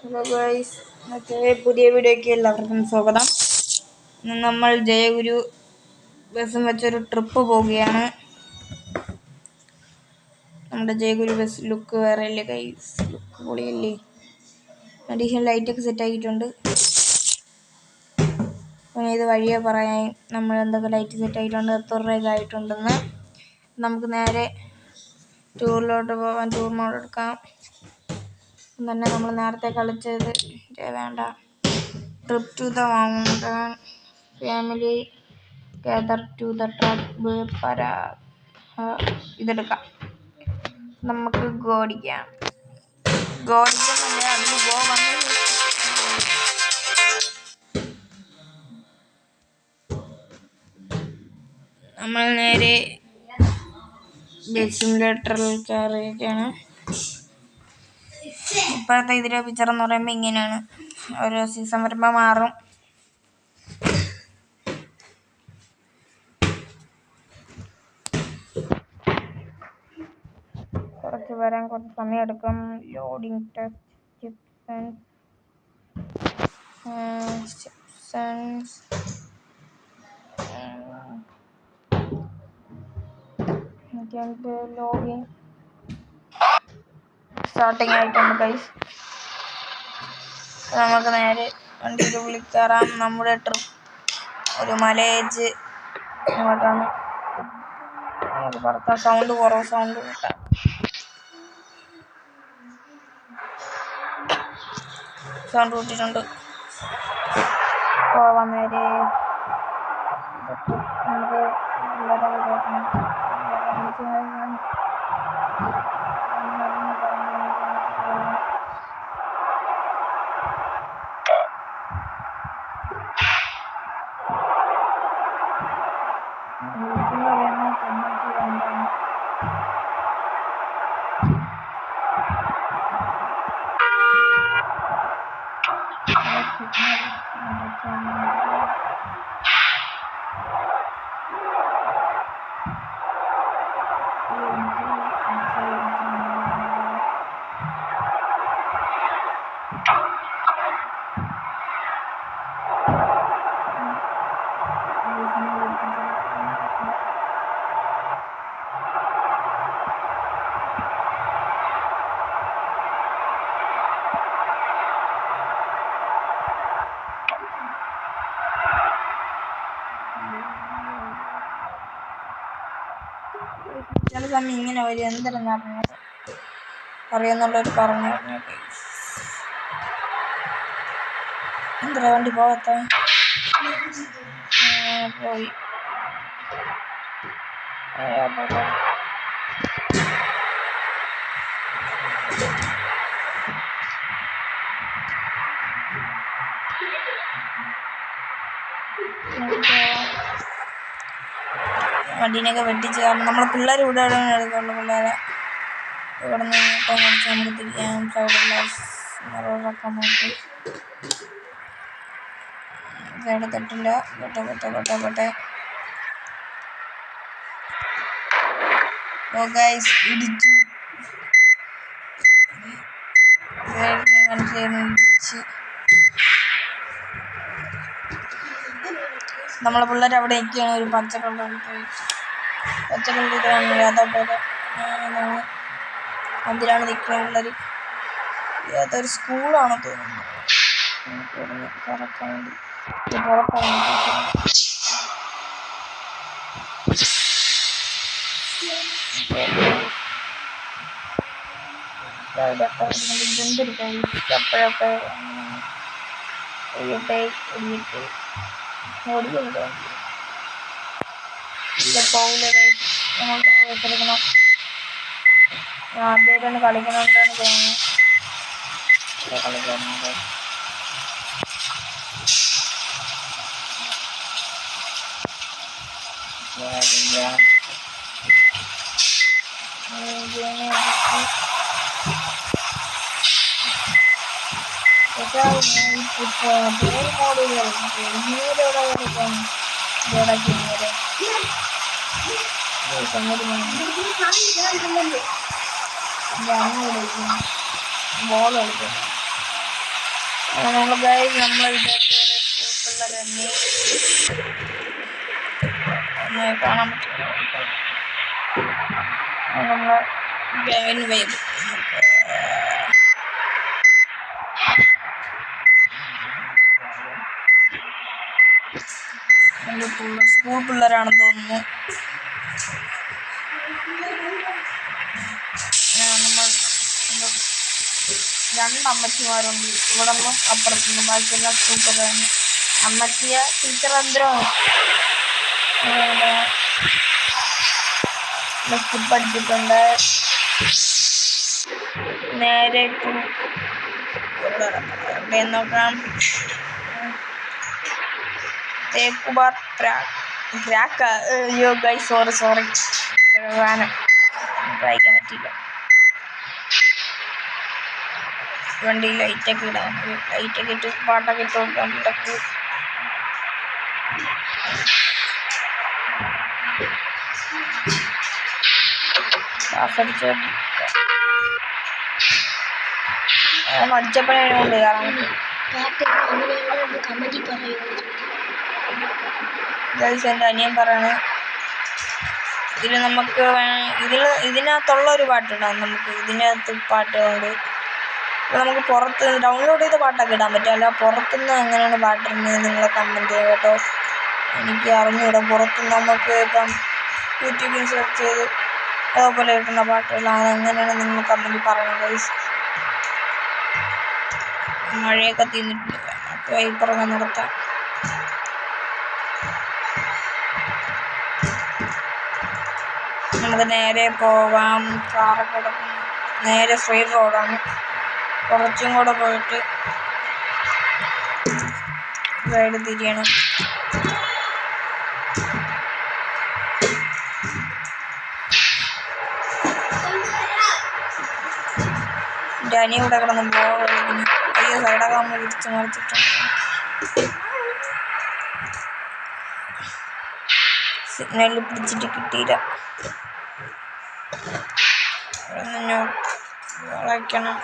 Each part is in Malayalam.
ഹലോ ഗൈസ്, മറ്റേ പുതിയ വീഡിയോയ്ക്ക് എല്ലാവർക്കും സ്വാഗതം. ഇന്ന് നമ്മൾ ജയഗുരു ബസ്സും വെച്ചൊരു ട്രിപ്പ് പോവുകയാണ്. നമ്മുടെ ജയഗുരു ബസ് ലുക്ക് വേറെ അല്ലേ ഗൈസ്, ലുക്ക് പൊളിയല്ലേ. അഡീഷണൽ ലൈറ്റൊക്കെ സെറ്റ് ആക്കിയിട്ടുണ്ട്. പിന്നെ ഇത് വഴിയെ പറയാൻ നമ്മൾ എന്തൊക്കെ ലൈറ്റ് സെറ്റ് ആയിട്ടുണ്ട്, എത്ര രൂപ ആയിട്ടുണ്ടെന്ന്. നമുക്ക് നേരെ ടൂറിലോട്ട് പോകാൻ. ടൂർ മോഡ് എടുക്കാം. തന്നെ നമ്മൾ നേരത്തെ കളിച്ചത് വേണ്ട. Trip to the mountain family gather to the truck പര ഇതെടുക്കാം. നമുക്ക് ഗോടിക്കാം. അതിന് ഗോ വന്ന് നമ്മൾ നേരെ സിമുലേറ്ററിൽ കയറിയൊക്കെയാണ്. ഇപ്പോഴത്തെ ഇതിലെ പിക്ചർ എന്ന് പറയുമ്പോൾ ഇങ്ങനെയാണ്. ഓരോ സീസൺ വരുമ്പോൾ മാറും. കുറച്ച് വരാൻ കുറച്ച് സമയം എടുക്കും. ലോഡിംഗ് ടെസ്റ്റ് ലോഡിംഗ് സ്റ്റാർട്ടിങ് ആയിട്ടുണ്ട് ഗൈസ്. നമുക്ക് നേരെ വണ്ടിയിൽ ഉള്ളിൽ കയറാം. നമ്മുടെ ട്രിപ്പ് ഒരു മലയേജ് ഇങ്ങോട്ടാണ്. നമുക്ക് പറത്താം. സൗണ്ട് കുറവ്, സൗണ്ട് കൂട്ടാം. സൗണ്ട് കൂട്ടിയിട്ടുണ്ട്. പോവാൻ നേരെ നമുക്ക് ചില സമയം ഇങ്ങനെ വരും. എന്തെന്ന് അറിയാന്നുള്ളവർ പറഞ്ഞു. എന്തിനാ വണ്ടി പോകത്ത പോയി. വണ്ടീനെയൊക്കെ വെട്ടിച്ച് നമ്മൾ പിള്ളേർ ഇവിടെ എടുക്കുള്ളൂ. പിള്ളേരെ ഇവിടെ നിന്ന് അടിച്ച് നമുക്ക് തിരിക്കാം. സൈഡൊക്കെ നോക്കി സൈഡ് തട്ടില്ല. പെട്ടെ ഇടിച്ചു. നമ്മളെ പിള്ളേർ അവിടെ നിൽക്കുകയാണ്. ഒരു പച്ചക്കള്ളി അതിലാണ് നിൽക്കുന്ന പിള്ളേർ. ഏതൊരു സ്കൂളാണ് തോന്നുന്നു. കറക്കാൻ വേണ്ടി ആദ്യമായിട്ടാണ് കളിക്കണമെന്നാണ് തോന്നുന്നു. കളിക്കാറുണ്ട്. ബോൾ കളിക്കും. നമ്മൾ വിചാരിച്ച പോലെ തന്നെ കാണാൻ പറ്റും. നമ്മൾ വൈബ് സ്കൂൾ പിള്ളേരാണെന്ന് തോന്നുന്നു. നമ്മൾ രണ്ട് അമ്മച്ചിമാരുണ്ട് ഇവിടെ നിന്നും അപ്പുറത്തുനിന്നും. ബാക്കിയെല്ലാം സ്കൂൾ പിള്ളേരാണ്. അമ്മച്ചിയ ടീച്ചർ എന്തിനാണ് സ്കിപ്പ് അടിച്ചിട്ടുണ്ട്. നേരെ ഇവിടെ നോക്കാം. തേക്കുബാർ അയ്യോ ഗൈസ് സോറി വാഹനം വായിക്കാൻ പറ്റിയില്ല. വണ്ടി ലൈറ്റൊക്കെ ഇടാം. ലൈറ്റൊക്കെ ഇട്ട് പാട്ടൊക്കെ ഇട്ട് വണ്ടിയിലൊക്കെ മടിച്ചപ്പനെ കൊണ്ട് കയറാൻ പറ്റും. എൻ്റെ അനിയൻ പറയാണ് നമുക്ക് ഇതിനകത്തുള്ള ഒരു പാട്ടുണ്ടാകും. നമുക്ക് ഇതിനകത്ത് പാട്ടുകൊണ്ട് നമുക്ക് പുറത്ത് ഡൗൺലോഡ് ചെയ്ത പാട്ടൊക്കെ ഇടാൻ പറ്റും. അല്ല പുറത്തുനിന്ന് എങ്ങനെയാണ് പാട്ടിടുന്നത് നിങ്ങൾ കമൻറ്റ് ചെയ്യുക കേട്ടോ. എനിക്ക് അറിഞ്ഞൂടാ. പുറത്തുനിന്ന് നമുക്ക് ഇപ്പം യൂട്യൂബിൽ സെർച്ച് ചെയ്ത് അതേപോലെ കിട്ടുന്ന പാട്ടുകളാണ്. എങ്ങനെയാണ് നിങ്ങൾ കമൻറ്റ് പറയണം ഗൈസ്. മഴയൊക്കെ തീർന്നിട്ടുണ്ട്. അപ്പോൾ വൈപ്പറങ്ങ നിർത്താം. നമുക്ക് നേരെ പോവാം. കാറൊക്കെ നേരെ സ്ട്രെയിറ്റ് റോഡാണ്. കുറച്ചും കൂടെ പോയിട്ട് സൈഡ് തിരിയണം. എൻ്റെ അനിയ ഇവിടെ കിടന്ന് കളിക്കുന്നു. അയ്യോ സൈഡൊക്കെ നമ്മൾ തിരിച്ച് മറിച്ചിട്ടുണ്ട്. സിഗ്നലിൽ പിടിച്ചിട്ട് കിട്ടിയില്ല. വളയ്ക്കണം.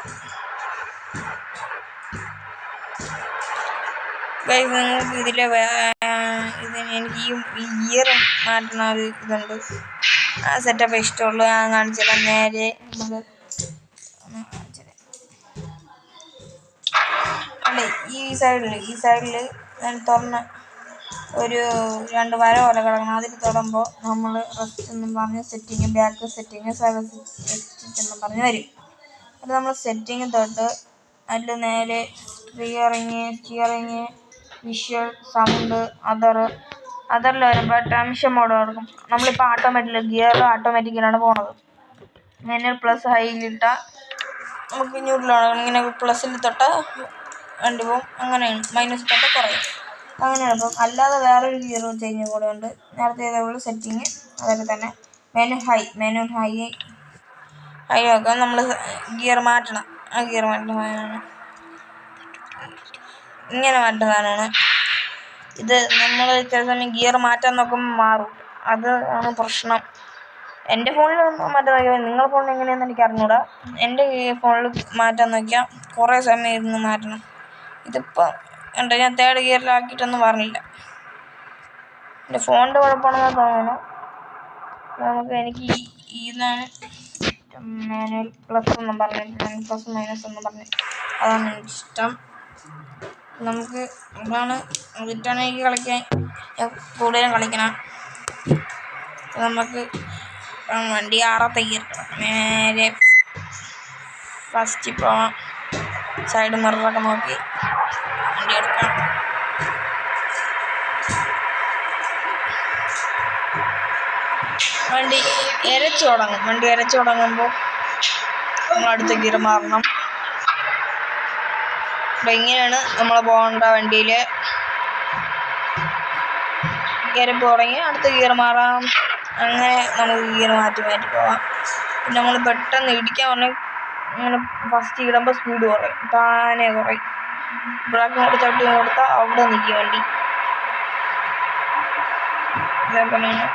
നിങ്ങൾക്ക് ഇതിലെ എനിക്ക് ഈ ഗിയർ മാറ്റുന്ന ഒരു ഇതുണ്ട്. ആ സെറ്റപ്പ് ഇഷ്ടമുള്ളൂ. ഞാൻ കാണിച്ചില്ല. നേരെ നമുക്ക് അല്ലേ ഈ സൈഡിൽ ഞാൻ തുറന്ന് ഒരു 2 വര പോലെ കിടക്കണം. അതിൽ തൊടുമ്പോൾ നമ്മൾ റെസ്റ്റ് എന്നും പറഞ്ഞ് സെറ്റിങ് ബാക്ക് സെറ്റിങ് എന്നും പറഞ്ഞ് വരും. അത് നമ്മൾ സെറ്റിങ് തൊട്ട് അതിൽ നേരെ സ്റ്റിയറിങ് വിഷ്വൽ സൗണ്ട് അതറിൽ വരുമ്പോൾ ട്രാൻസിഷൻ മോഡ് കൊടുക്കും. നമ്മളിപ്പോൾ ഗിയർ ഓട്ടോമാറ്റിക്കിലാണ് പോണത്. മാനുവൽ പ്ലസ് ഹൈയിലിട്ടാൽ നമുക്ക് ന്യൂട്രലാണ്. ഇങ്ങനെ പ്ലസ്സിൽ തൊട്ടാൽ വണ്ടി പോകും. അങ്ങനെയാണ്. മൈനസ് തൊട്ട് കുറയും. അങ്ങനെയാണ്. അപ്പം അല്ലാതെ വേറൊരു ഗിയർ ചേഞ്ച് കൂടെ ഉണ്ട്. നേരത്തെ ഇതേപോലെ സെറ്റിങ് അതൊക്കെ തന്നെ. മാനുവൽ ഹൈ ആക്കാൻ നമ്മൾ ഗിയർ മാറ്റണം. ആ ഗിയർ മാറ്റുന്ന സാധനമാണ് ഇങ്ങനെ മാറ്റുന്ന സാധനമാണ് ഇത്. നമ്മൾ ചില സമയം ഗിയർ മാറ്റാൻ നോക്കുമ്പോൾ മാറും. അത് ആണ് പ്രശ്നം. എൻ്റെ ഫോണിൽ മാറ്റാൻ നോക്കിയാൽ നിങ്ങളുടെ ഫോണിൽ എങ്ങനെയാണെന്ന് എനിക്ക് അറിഞ്ഞൂടാ. എൻ്റെ ഫോണിൽ മാറ്റാൻ നോക്കിയാൽ കുറേ സമയം ഇരുന്ന് മാറ്റണം. ഇതിപ്പോൾ ഉണ്ട്. ഞാൻ 3rd ഗിയറിലാക്കിയിട്ടൊന്നും പറഞ്ഞില്ല. എൻ്റെ ഫോണിൻ്റെ കുഴപ്പമാണെന്ന് തോന്നുന്നു. എനിക്ക് ഇതാണ് മാനുവൽ പ്ലസ് എന്നും പറഞ്ഞിട്ട് പ്ലസ് മൈനസ് എന്നും പറഞ്ഞ് അതാണ് എനിക്കിഷ്ടം. നമുക്ക് അതാണ് റിട്ടേൺ എനിക്ക് കളിക്കാൻ കൂടുതലും കളിക്കണം. നമുക്ക് വണ്ടി 6th ഗിയർ നേരെ ഫസ്റ്റിൽ പോവാം. സൈഡ് മിററൊക്കെ നോക്കി വണ്ടി എടുക്കാം. വണ്ടി ഇരച്ചു തുടങ്ങുമ്പോൾ നമ്മൾ അടുത്ത ഗിയർ മാറണം. അപ്പം ഇങ്ങനെയാണ് നമ്മൾ പോകേണ്ട. വണ്ടിയിൽ ഇരപ്പ് തുടങ്ങി അടുത്ത ഗിയർ മാറാം. അങ്ങനെ നമുക്ക് ഗിയർ മാറ്റി പോവാം. പിന്നെ നമ്മൾ പെട്ടെന്ന് ഇടിക്കാൻ പറഞ്ഞാൽ ഇങ്ങനെ ഫസ്റ്റ് ഇടുമ്പോൾ സ്പീഡ് കുറയും. താനെ കുറയും. ബ്രേക്ക് കൊണ്ട് ചവിട്ടി കൊടുത്താൽ അവിടെ നിൽക്കും വണ്ടി. അതേപോലെയാണ്.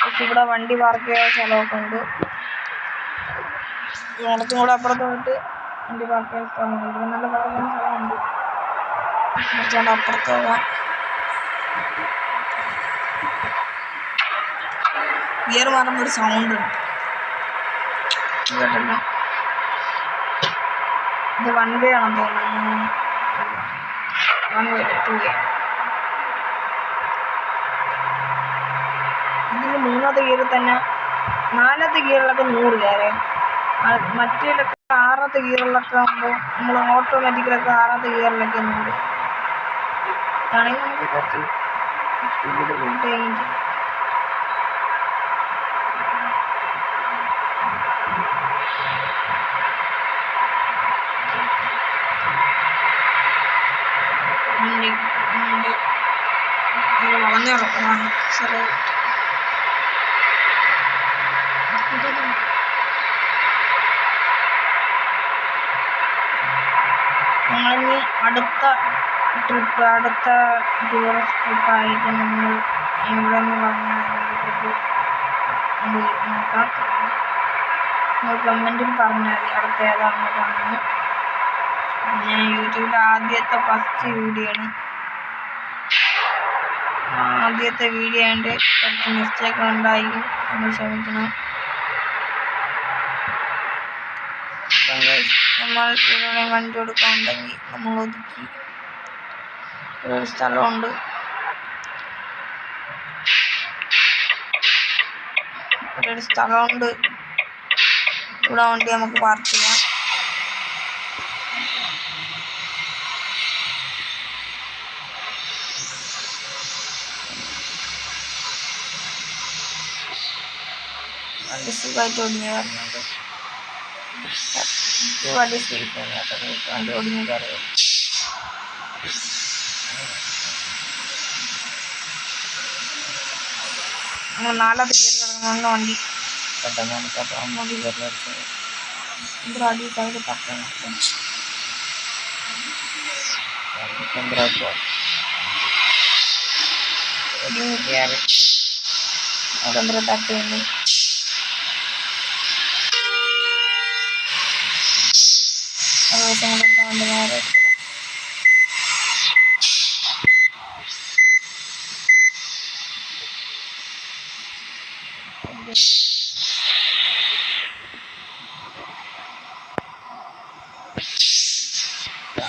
പക്ഷെ ഇവിടെ വണ്ടി പാർക്ക് ചെയ്യാൻ സ്ഥലമൊക്കെ ഉണ്ട്. കുറച്ചും കൂടെ അപ്പുറത്ത് പോയിട്ട് വണ്ടി പാർക്ക് ചെയ്യാൻ സ്ഥലമുണ്ട്. ഇവിടെ നല്ല പാർക്കിംഗ് സ്ഥലമുണ്ട്. കുറച്ചുകൂടെ അപ്പുറത്ത് പോകാം. ഗിയർ മാറുമ്പോൾ ഒരു സൗണ്ട് ഉണ്ട് കേട്ടല്ലോ. ഇത് 1 വേ ആണെന്ന് തോന്നുന്നു. 1 വേ 2 വേ. ഇതിൽ 3ാമത്തെ ഗിയറിൽ തന്നെ 4ാമത്തെ ഗിയറിലൊക്കെ 100 കയറേ. മറ്റേലൊക്കെ 6ാമത്തെ ഗിയറിലൊക്കെ ആകുമ്പോൾ നമ്മൾ ഓട്ടോമാറ്റിക്കിലൊക്കെ 6ാമത്തെ ഗിയറിലൊക്കെ 100. ആണെങ്കിൽ നമുക്ക് കുറച്ച് സ്പീഡ് കൂട്ടുകയും ചെയ്യും. വളഞ്ഞിറക്കണം സാറേ. നമ്മളിനി അടുത്ത ടൂറിസ്റ്റ് ട്രിപ്പായിട്ട് നമ്മൾ എവിടെ നിന്ന് പറഞ്ഞാൽ നോക്കാം. നിങ്ങൾ കമൻറ്റിൽ പറഞ്ഞാൽ മതി അടുത്ത ഏതാണെന്ന് കാണുന്നത്. ഞാൻ യൂട്യൂബിൽ ആദ്യത്തെ ഫസ്റ്റ് വീഡിയോ ആണ്. ആദ്യത്തെ വീഡിയോ ആയതുകൊണ്ട് കുറച്ച് മിസ്റ്റേക്ക് ഉണ്ടായിരിക്കും, നമ്മൾ ക്ഷമിക്കണം. നമ്മൾ ഇവിടെ വണ്ടി കൊടുക്കാനുണ്ടെങ്കിൽ നമ്മൾ ഒതുക്കി. ഇവിടെ ഒരു സ്ഥലമുണ്ട്. ഇവിടെ വണ്ടി നമുക്ക് പാർക്ക് ചെയ്യാം. വണ്ടി സുഖമായിട്ട് ഒടിഞ്ഞ് കയറുന്നുണ്ട്. വണ്ടി സ്പീഡ് വണ്ടി ഒടിഞ്ഞ് കയറുക. നമ്മൾ 4ാമത്തെ ഗിയർ കിടക്കുന്ന വണ്ടി പെട്ടെന്ന് നമുക്ക് ഗിയറിലടിച്ചത്. ഇവിടെ അടി സൈഡ് തട്ടാൻ ഒടിഞ്ഞ് കയറി അതെന്തര തട്ടുന്നു. ദിവസം കൊണ്ടെടുക്കാൻ വേണ്ടി നേരെ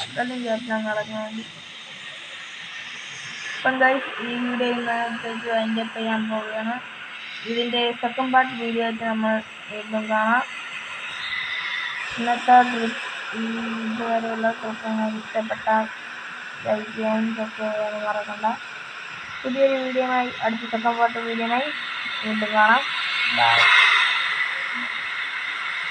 അതെല്ലാം ചേർത്താൻ കളഞ്ഞ വേണ്ടി. അപ്പം ഗൈസ്, ഈ വീഡിയോ ഇന്നത്തേക്ക് വൈൻഡപ്പ് ചെയ്യാൻ പോവുകയാണ്. ഇതിൻ്റെ സെക്കൻഡ് പാർട്ട് വീഡിയോ ആയിട്ട് നമ്മൾ വീണ്ടും കാണാം. ഇന്നത്തെ ട്രിപ്പ് ഇതുവരെയുള്ള ട്രിപ്പ് ഇഷ്ടപ്പെട്ടാൽ ലൈക്ക് ചെയ്യാനും സബ്സ്ക്രൈബ് ചെയ്യാനും മറക്കണ്ട. പുതിയൊരു വീഡിയോയുമായി അടുത്ത സെക്കൻഡ് പാർട്ട് വീഡിയോയുമായി വീണ്ടും കാണാം. ബൈ.